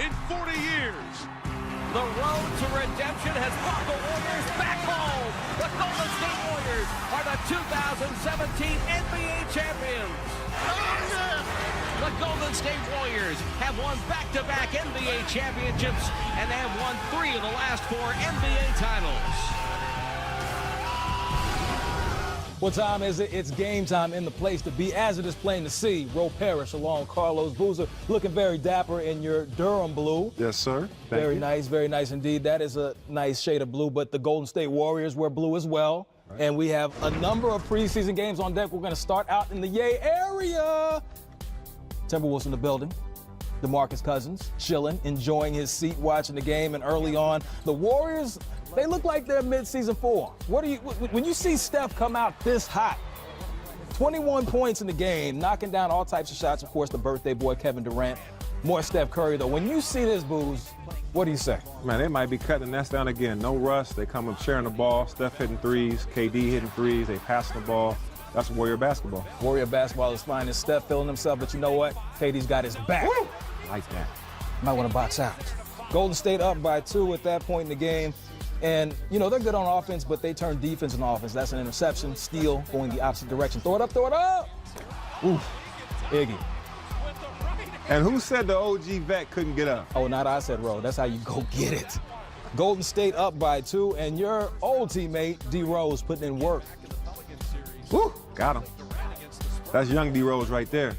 in 40 years. The road to redemption has brought the Warriors back home. The Golden State Warriors are the 2017 NBA champions. Oh, yeah. The Golden State Warriors have won back-to-back NBA championships, and they have won 3 of the last 4 NBA titles. What time is it? It's game time in the place to be, as it is plain to see. Ro Parrish along Carlos Boozer, looking very dapper in your Durham blue. Yes, sir. Very nice indeed. That is a nice shade of blue, but the Golden State Warriors wear blue as well. Right. And we have a number of preseason games on deck. We're going to start out in the Yay area. Timberwolves in the building. DeMarcus Cousins chilling, enjoying his seat, watching the game, and early on, the Warriors, they look like they're mid-season form. When you see Steph come out this hot, 21 points in the game, knocking down all types of shots, of course, the birthday boy, Kevin Durant. More Steph Curry, though. When you see this, Booze, what do you say? Man, they might be cutting the nets down again. No rust. They come up sharing the ball. Steph hitting threes, KD hitting threes. They passing the ball. That's Warrior basketball. Warrior basketball is fine. It's Steph feeling himself, but you know what? KD's got his back. Woo! Like that. Might want to box out. Golden State up by 2 at that point in the game. And, you know, they're good on offense, but they turn defense into offense. That's an interception, steal, going the opposite direction. Throw it up, throw it up. Oof, Iggy. And who said the OG vet couldn't get up? Oh, not I said, Ro. That's how you go get it. Golden State up by 2, and your old teammate, D. Rose, putting in work. Woo, got him. That's young D. Rose right there.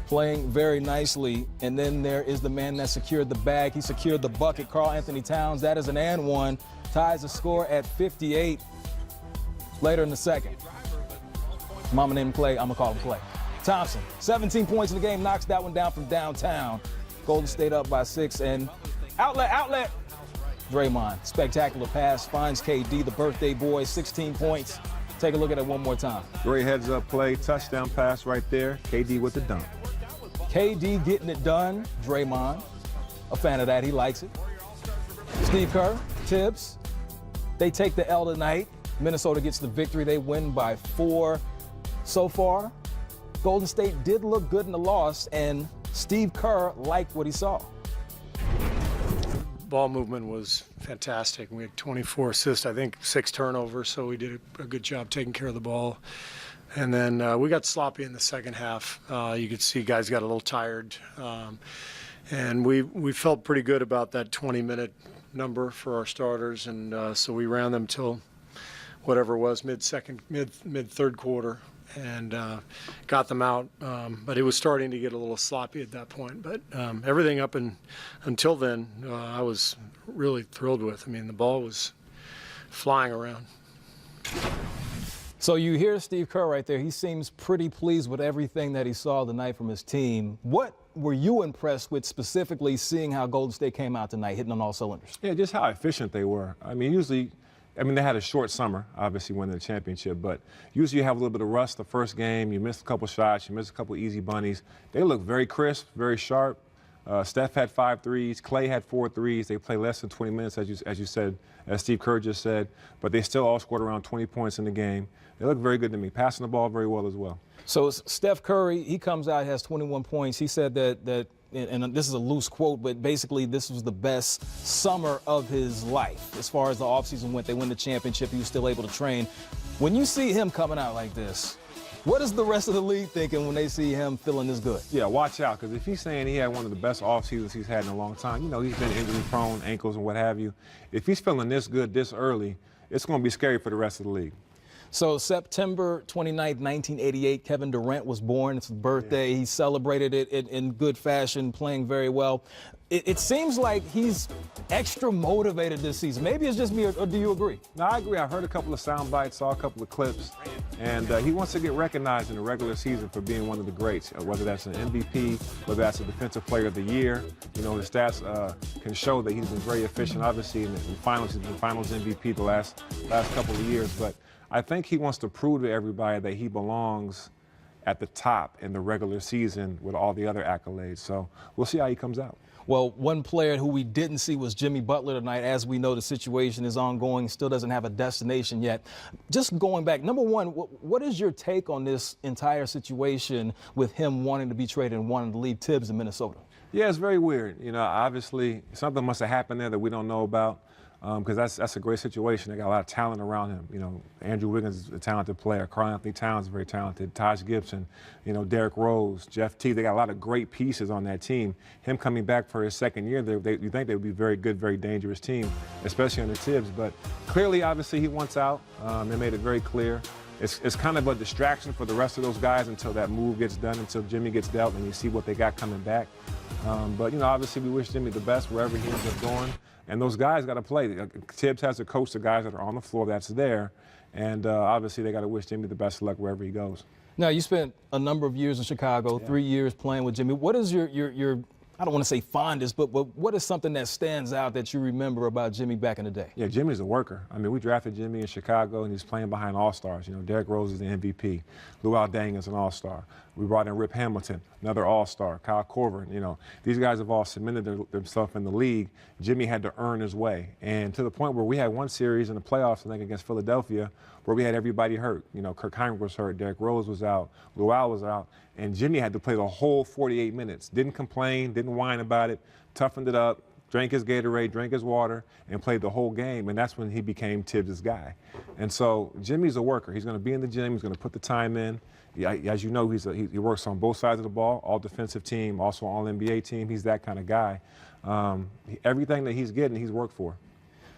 Playing very nicely, and then there is the man that secured the bag. He secured the bucket, Karl Anthony Towns. That is an and one. Ties the score at 58. Later in the second. Mama named him Clay, I'm gonna call him Clay. Thompson, 17 points in the game, knocks that one down from downtown. Golden State up by 6, and outlet. Draymond, spectacular pass, finds KD, the birthday boy, 16 points. Take a look at it one more time. Great heads-up play, touchdown pass right there. KD with the dunk. KD getting it done. Draymond, a fan of that. He likes it. Steve Kerr, Tibbs. They take the L tonight. Minnesota gets the victory. They win by 4 so far. Golden State did look good in the loss, and Steve Kerr liked what he saw. Ball movement was fantastic. We had 24 assists, I think 6 turnovers, so we did a good job taking care of the ball. And then we got sloppy in the second half. You could see guys got a little tired. And we felt pretty good about that 20-minute number for our starters, and so we ran them till whatever it was, mid-third quarter, and got them out. But it was starting to get a little sloppy at that point. But everything up until then, I was really thrilled with. I mean, the ball was flying around. So you hear Steve Kerr right there. He seems pretty pleased with everything that he saw tonight from his team. What were you impressed with specifically, seeing how Golden State came out tonight, hitting on all cylinders? Yeah, just how efficient they were. I mean, they had a short summer, obviously winning the championship, but usually you have a little bit of rust the first game. You missed a couple shots, you missed a couple easy bunnies. They look very crisp, very sharp. Steph had 5 threes, Clay had 4 threes. They played less than 20 minutes, as you said, as Steve Kerr just said, but they still all scored around 20 points in the game. They look very good to me, passing the ball very well as well. So Steph Curry, he comes out, has 21 points. He said that, and this is a loose quote, but basically this was the best summer of his life. As far as the offseason went, they win the championship, he was still able to train. When you see him coming out like this, what is the rest of the league thinking when they see him feeling this good? Yeah, watch out, because if he's saying he had one of the best off seasons he's had in a long time, you know, he's been injury prone, ankles and what have you. If he's feeling this good this early, it's going to be scary for the rest of the league. So September 29th, 1988, Kevin Durant was born. It's his birthday. Yeah. He celebrated it in good fashion, playing very well. It seems like he's extra motivated this season. Maybe it's just me, or do you agree? No, I agree. I heard a couple of sound bites, saw a couple of clips, and he wants to get recognized in the regular season for being one of the greats, whether that's an MVP, whether that's a Defensive Player of the Year. You know, his stats can show that he's been very efficient. Obviously, in the finals, he's been Finals MVP the last couple of years, but I think he wants to prove to everybody that he belongs at the top in the regular season with all the other accolades. So we'll see how he comes out. Well, one player who we didn't see was Jimmy Butler tonight. As we know, the situation is ongoing, still doesn't have a destination yet. Just going back, number one, what is your take on this entire situation with him wanting to be traded and wanting to leave Tibbs in Minnesota? Yeah, it's very weird. You know, obviously something must have happened there that we don't know about, because that's a great situation. They got a lot of talent around him. You know, Andrew Wiggins is a talented player. Karl-Anthony Towns is very talented. Taj Gibson, you know, Derrick Rose, Jeff T. They got a lot of great pieces on that team. Him coming back for his second year, you think they would be a very good, very dangerous team, especially under Tibbs. But clearly, obviously, he wants out. They made it very clear. It's kind of a distraction for the rest of those guys until that move gets done, until Jimmy gets dealt and you see what they got coming back. But, you know, obviously we wish Jimmy the best wherever he ends up going. And those guys got to play. Tibbs has to coach the guys that are on the floor that's there. And obviously they got to wish Jimmy the best of luck wherever he goes. Now, you spent a number of years in Chicago, 3 years playing with Jimmy. What is your I don't want to say fondest, but what is something that stands out that you remember about Jimmy back in the day? Yeah, Jimmy's a worker. I mean, we drafted Jimmy in Chicago, and he's playing behind all-stars. You know, Derrick Rose is the MVP. Luol Deng is an all-star. We brought in Rip Hamilton, another all-star. Kyle Korver. You know, these guys have all cemented themselves in the league. Jimmy had to earn his way. And to the point where we had one series in the playoffs, I think, against Philadelphia, where we had everybody hurt. You know, Kirk Heinrich was hurt, Derrick Rose was out, Luol was out, and Jimmy had to play the whole 48 minutes. Didn't complain, didn't whine about it, toughened it up, drank his Gatorade, drank his water, and played the whole game, and that's when he became Tibbs' guy. And so Jimmy's a worker. He's going to be in the gym. He's going to put the time in. As you know, he works on both sides of the ball, all defensive team, also all NBA team. He's that kind of guy. Everything that he's getting, he's worked for.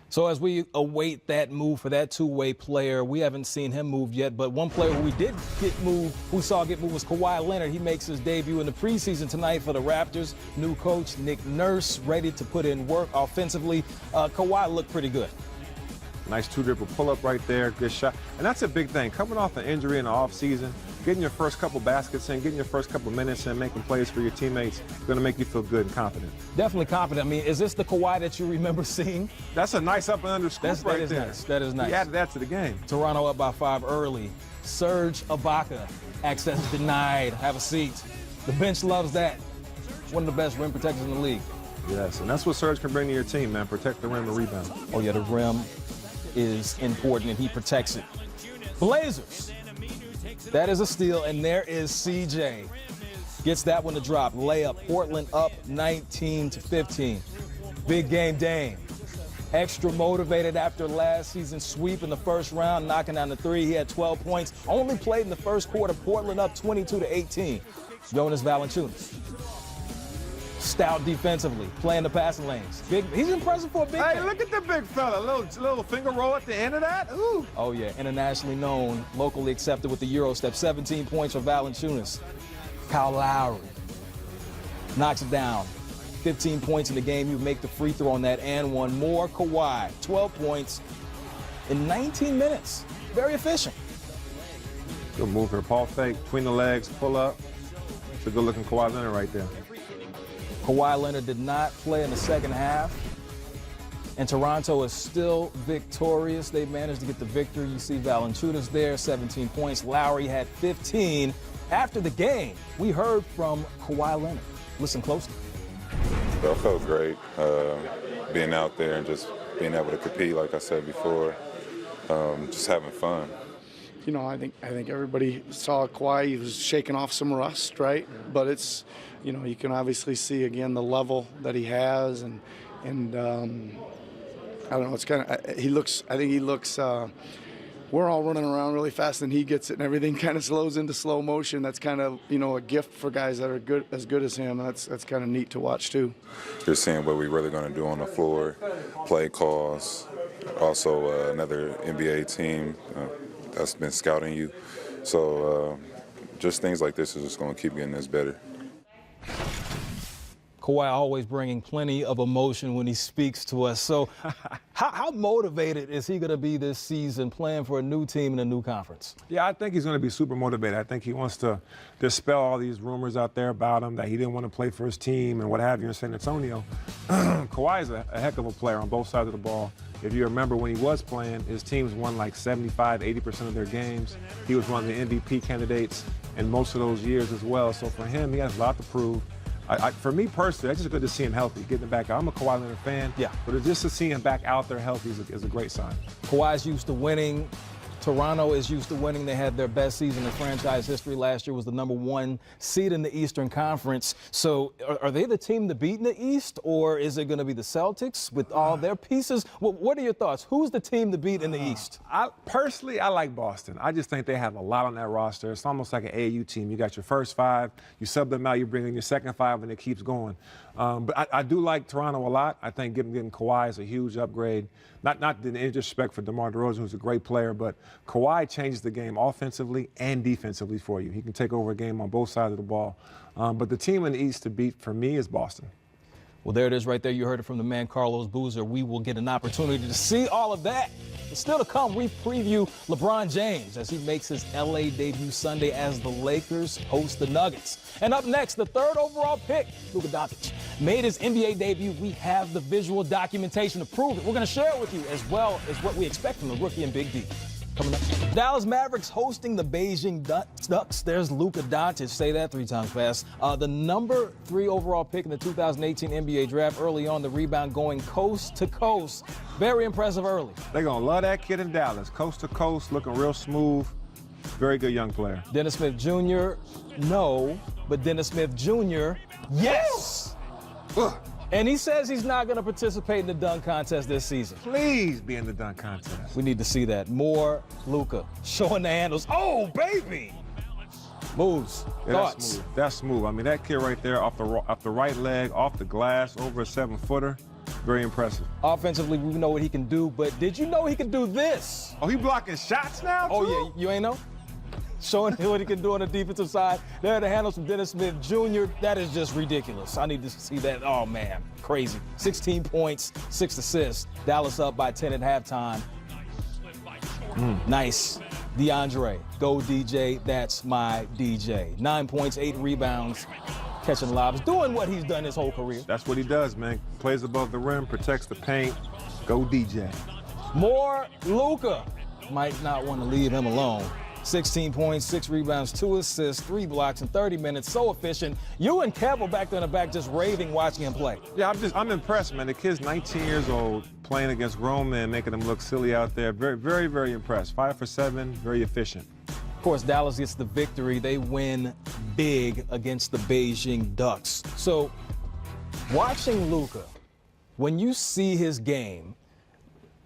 So as we await that move for that two-way player, we haven't seen him move yet, but one player who we did get moved, who saw get moved, was Kawhi Leonard. He makes his debut in the preseason tonight for the Raptors. New coach Nick Nurse ready to put in work offensively. Kawhi looked pretty good. Nice two-dribble pull-up right there, good shot. And that's a big thing. Coming off an injury in the offseason, getting your first couple baskets in, getting your first couple minutes in, making plays for your teammates is going to make you feel good and confident. Definitely confident. I mean, is this the Kawhi that you remember seeing? That's a nice up and under scoop right there. Nice. That is nice. He added that to the game. Toronto up by 5 early. Serge Ibaka, access denied. Have a seat. The bench loves that. One of the best rim protectors in the league. Yes, and that's what Serge can bring to your team, man. Protect the rim and rebound. Oh, yeah, the rim is important, and he protects it. Blazers. That is a steal, and there is CJ. Gets that one to drop. Layup. Portland up 19-15. Big game Dame. Extra motivated after last season's sweep in the first round, knocking down the three. He had 12 points. Only played in the first quarter. Portland up 22-18. Jonas Valanciunas. Stout defensively, playing the passing lanes. He's impressive for a big Hey, man. look at the big fella. Little finger roll at the end of that. Ooh. Oh, yeah, internationally known, locally accepted with the Euro step. 17 points for Valanciunas. Kyle Lowry knocks it down. 15 points in the game. You make the free throw on that and one more. Kawhi, 12 points in 19 minutes. Very efficient. Good move here. Paul fake, between the legs, pull up. It's a good-looking Kawhi Leonard right there. Kawhi Leonard did not play in the second half, and Toronto is still victorious. They managed to get the victory. You see Valanciunas there, 17 points. Lowry had 15. After the game, we heard from Kawhi Leonard. Listen closely. I felt great being out there and just being able to compete, like I said before, just having fun. You know, I think everybody saw Kawhi. He was shaking off some rust, right? But it's, you know, you can obviously see again the level that he has, and I don't know. It's kind of I think he looks. We're all running around really fast, and he gets it, and everything kind of slows into slow motion. That's kind of, you know, a gift for guys that are as good as him. That's kind of neat to watch too. You're seeing what we're really going to do on the floor, play calls. Also, another NBA team that's been scouting you. So just things like this is just going to keep getting us better. Kawhi always bringing plenty of emotion when he speaks to us. So how motivated is he going to be this season playing for a new team in a new conference? Yeah, I think he's going to be super motivated. I think he wants to dispel all these rumors out there about him, that he didn't want to play for his team and what have you in San Antonio. Kawhi is a heck of a player on both sides of the ball. If you remember when he was playing, his teams won like 75, 80% of their games. He was one of the MVP candidates in most of those years as well. So for him, he has a lot to prove. For me personally, it's just good to see him healthy, getting him back out. I'm a Kawhi Leonard fan, yeah, but just to see him back out there healthy is a great sign. Kawhi's used to winning Toronto is used to winning. They had their best season in franchise history last year, was the #1 seed in the Eastern Conference. So are they the team to beat in the East, or is it going to be the Celtics with all their pieces? What are your thoughts? Who's the team to beat in the East? Personally, I like Boston. I just think they have a lot on that roster. It's almost like an AAU team. You got your first 5, you sub them out, you bring in your second 5, and it keeps going. But I do like Toronto a lot. I think getting Kawhi is a huge upgrade. Not in any disrespect for DeMar DeRozan, who's a great player, but Kawhi changes the game offensively and defensively for you. He can take over a game on both sides of the ball. But the team in the East to beat for me is Boston. Well, there it is right there. You heard it from the man, Carlos Boozer. We will get an opportunity to see all of that. But still to come, we preview LeBron James as he makes his LA debut Sunday as the Lakers host the Nuggets. And up next, the 3rd overall pick, Luka Doncic, made his NBA debut. We have the visual documentation to prove it. We're going to share it with you, as well as what we expect from the rookie and Big D. Coming up, Dallas Mavericks hosting the Beijing Ducks. There's Luka Doncic. Say that 3 times fast. The number 3 overall pick in the 2018 NBA draft. Early on, the rebound going coast to coast. Very impressive early. They're going to love that kid in Dallas. Coast to coast, looking real smooth. Very good young player. Dennis Smith Jr., no. But Dennis Smith Jr., yes. And he says he's not going to participate in the dunk contest this season. Please be in the dunk contest. We need to see that. More Luka showing the handles. Oh, baby! Moves. Yeah, Thoughts? That's smooth. I mean, that kid right there off the right leg, off the glass, over a 7-footer. Very impressive. Offensively, we know what he can do, but did you know he can do this? Oh, he blocking shots now, too? Oh, yeah. You ain't know? Showing what he can do on the defensive side. There are the handles from Dennis Smith Jr. That is just ridiculous. I need to see that. Oh, man. Crazy. 16 points, 6 assists. Dallas up by 10 at halftime. Nice. DeAndre. Go, DJ. That's my DJ. 9 points, 8 rebounds. Catching lobs. Doing what he's done his whole career. That's what he does, man. Plays above the rim, protects the paint. Go, DJ. More Luka. Might not want to leave him alone. 16 points, 6 rebounds, 2 assists, 3 blocks in 30 minutes. So efficient. You and Kev were back there in the back just raving watching him play. Yeah, I'm impressed, man. The kid's 19 years old, playing against grown men, making them look silly out there. Very, very, very impressed. 5 for 7, very efficient. Of course, Dallas gets the victory. They win big against the Beijing Ducks. So, watching Luka, when you see his game,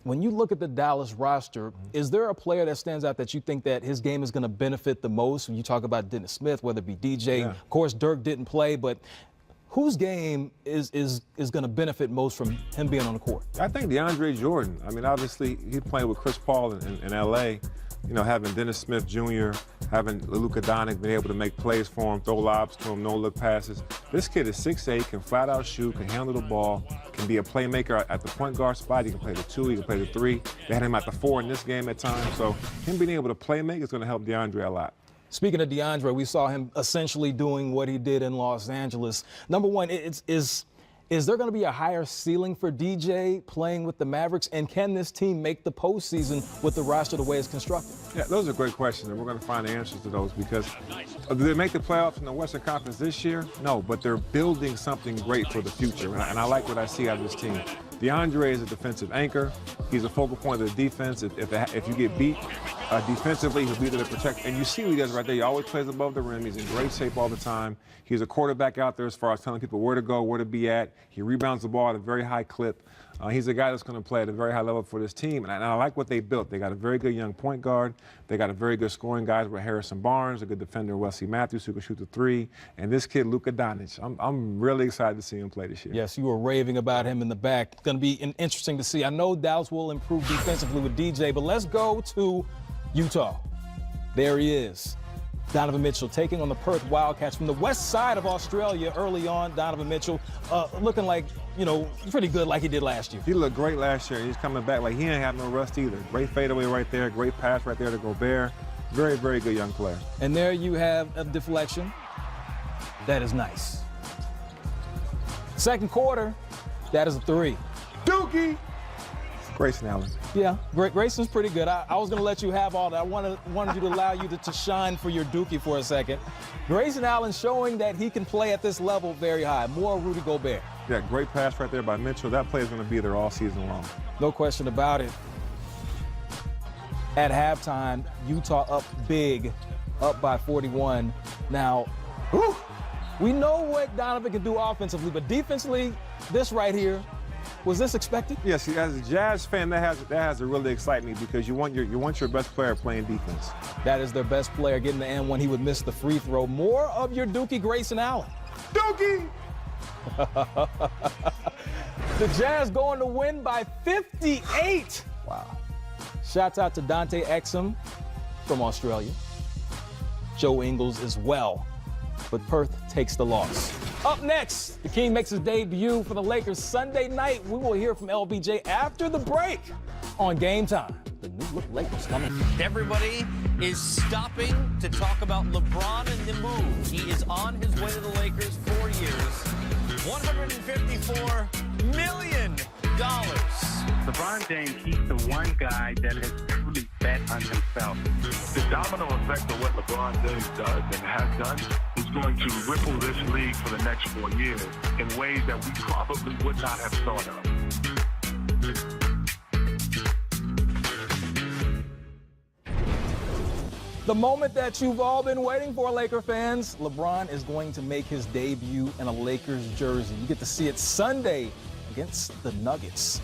when you look at the Dallas roster, is there a player that stands out that you think that his game is going to benefit the most? When you talk about Dennis Smith, whether it be DJ, of course, Dirk didn't play, but whose game is going to benefit most from him being on the court? I think DeAndre Jordan. I mean, obviously, he's playing with Chris Paul in L.A., you know, having Dennis Smith Jr., having Luka Doncic, being able to make plays for him, throw lobs to him, no-look passes. This kid is 6'8", can flat-out shoot, can handle the ball, can be a playmaker at the point guard spot. He can play the 2, he can play the 3. They had him at the 4 in this game at times. So him being able to play make is going to help DeAndre a lot. Speaking of DeAndre, we saw him essentially doing what he did in Los Angeles. Number one, is there going to be a higher ceiling for DJ playing with the Mavericks? And can this team make the postseason with the roster the way it's constructed? Yeah, those are great questions, and we're going to find the answers to those because do they make the playoffs in the Western Conference this year? No, but they're building something great for the future, and I like what I see out of this team. DeAndre is a defensive anchor. He's a focal point of the defense. If you get beat defensively, he'll be there to protect. And you see what he does right there. He always plays above the rim. He's in great shape all the time. He's a quarterback out there as far as telling people where to go, where to be at. He rebounds the ball at a very high clip. He's a guy that's going to play at a very high level for this team. And I like what they built. They got a very good young point guard. They got a very good scoring guys with Harrison Barnes, a good defender, Wesley Matthews, who can shoot the 3. And this kid, Luka Doncic. I'm really excited to see him play this year. Yes, you were raving about him in the back. It's going to be interesting to see. I know Dallas will improve defensively with DJ, but let's go to Utah. There he is. Donovan Mitchell taking on the Perth Wildcats from the west side of Australia early on. Donovan Mitchell looking like, you know, pretty good like he did last year. He looked great last year. He's coming back like he ain't have no rust either. Great fadeaway right there. Great pass right there to Gobert. Very, very good young player. And there you have a deflection. That is nice. Second quarter, that is a 3. Dookie! Grayson Allen. Yeah, Grayson's pretty good. I was going to let you have all that. I wanted you to allow you to shine for your Dookie for a second. Grayson Allen showing that he can play at this level very high. More Rudy Gobert. Yeah, great pass right there by Mitchell. That play is going to be there all season long. No question about it. At halftime, Utah up big, up by 41. Now, we know what Donovan can do offensively, but defensively, this right here, was this expected? Yes, as a Jazz fan, that has to really excite me because you want your best player playing defense. That is their best player getting the end when he would miss the free throw. More of your Dookie Grayson Allen. Dookie! The Jazz going to win by 58. Wow. Shouts out to Dante Exum from Australia. Joe Ingles as well. But Perth takes the loss. Up next, the King makes his debut for the Lakers Sunday night. We will hear from LBJ after the break on Game Time. The new look Lakers coming. Everybody is stopping to talk about LeBron and the move. He is on his way to the Lakers 4 years. $154 million. LeBron James, he's the one guy that has truly bet on himself. The domino effect of what LeBron James does and has done is going to ripple this league for the next 4 years in ways that we probably would not have thought of. The moment that you've all been waiting for, Laker fans. LeBron is going to make his debut in a Lakers jersey. You get to see it Sunday against the Nuggets.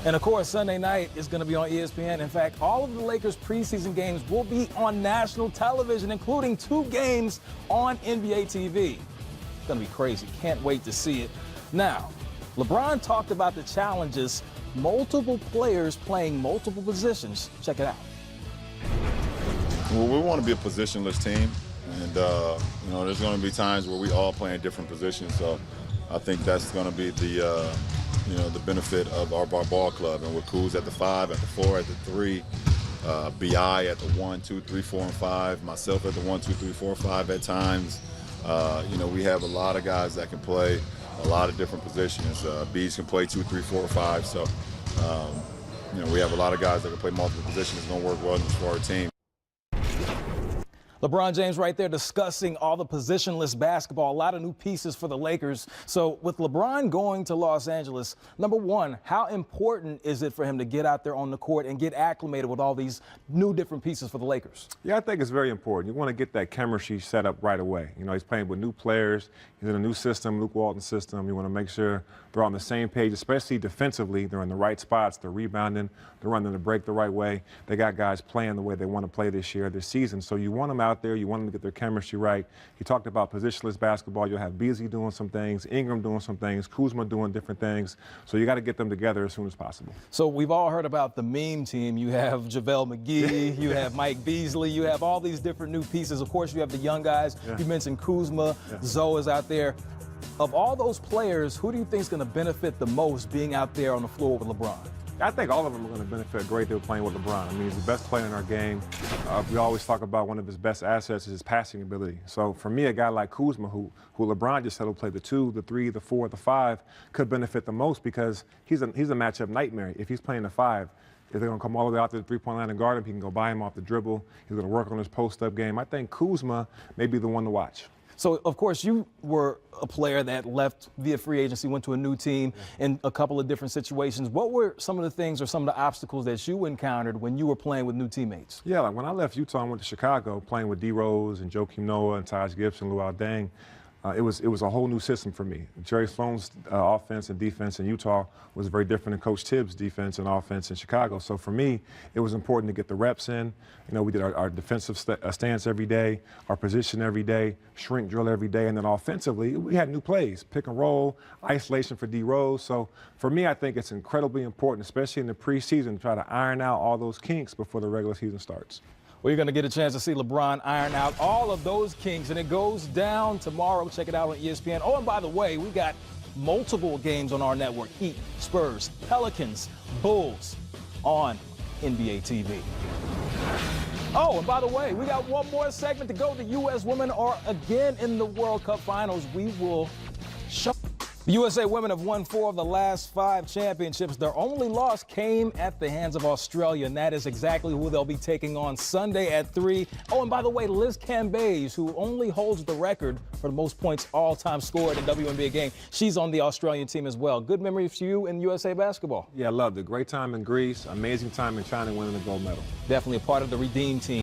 And of course, Sunday night is going to be on ESPN. In fact, all of the Lakers preseason games will be on national television, including 2 games on NBA TV. It's going to be crazy. Can't wait to see it. Now, LeBron talked about the challenges, multiple players playing multiple positions. Check it out. Well, we want to be a positionless team, and there's going to be times where we all play in different positions. So I think that's going to be the benefit of our ball club. And with Kuz at the 5, at the 4, at the 3, BI at the 1, 2, 3, 4, and 5, myself at the 1, 2, 3, 4, 5 at times. We have a lot of guys that can play a lot of different positions. Bees can play 2, 3, 4, 5. So, we have a lot of guys that can play multiple positions. It's going to work well for our team. LeBron James right there discussing all the positionless basketball, a lot of new pieces for the Lakers. So with LeBron going to Los Angeles, number one, how important is it for him to get out there on the court and get acclimated with all these new different pieces for the Lakers? Yeah, I think it's very important. You want to get that chemistry set up right away. He's playing with new players. He's in a new system, Luke Walton's system. You want to make sure they're on the same page, especially defensively. They're in the right spots. They're rebounding. They're running the break the right way. They got guys playing the way they want to play this season. So you want them out there. You want them to get their chemistry right. He talked about positionless basketball. You'll have Beasley doing some things, Ingram doing some things, Kuzma doing different things. So you got to get them together as soon as possible. So we've all heard about the meme team. You have JaVale McGee, you have Mike Beasley, you have all these different new pieces. Of course, you have the young guys. Yeah. You mentioned Kuzma, Zoe is out there. Of all those players, who do you think is going to benefit the most being out there on the floor with LeBron? I think all of them are going to benefit a great deal playing with LeBron. I mean, he's the best player in our game. We always talk about one of his best assets is his passing ability. So for me, a guy like Kuzma, who LeBron just said will play the 2, the 3, the 4, the 5, could benefit the most because he's a matchup nightmare. If he's playing the 5, if they're going to come all the way out to the three-point line and guard him, he can go by him off the dribble. He's going to work on his post-up game. I think Kuzma may be the one to watch. So, of course, you were a player that left via free agency, went to a new team in a couple of different situations. What were some of the things or some of the obstacles that you encountered when you were playing with new teammates? Yeah, like when I left Utah and went to Chicago, playing with D. Rose and Joakim Noah and Taj Gibson, Luol Deng, it was a whole new system for me. Jerry Sloan's offense and defense in Utah was very different than Coach Tibbs' defense and offense in Chicago. So for me, it was important to get the reps in. We did our defensive stance every day, our position every day, shrink drill every day, and then offensively, we had new plays, pick and roll, isolation for D. Rose. So for me, I think it's incredibly important, especially in the preseason, to try to iron out all those kinks before the regular season starts. Well, you're going to get a chance to see LeBron iron out all of those kinks, and it goes down tomorrow. Check it out on ESPN. Oh, and by the way, we got multiple games on our network. Heat, Spurs, Pelicans, Bulls on NBA TV. Oh, and by the way, we got one more segment to go. The U.S. women are again in the World Cup finals. We will show. The USA women have won 4 of the last 5 championships. Their only loss came at the hands of Australia, and that is exactly who they'll be taking on Sunday at 3. Oh, and by the way, Liz Cambage, who only holds the record for the most points all-time scored in a WNBA game, she's on the Australian team as well. Good memories for you in USA basketball. Yeah, I loved it. Great time in Greece, amazing time in China winning the gold medal. Definitely a part of the redeem team.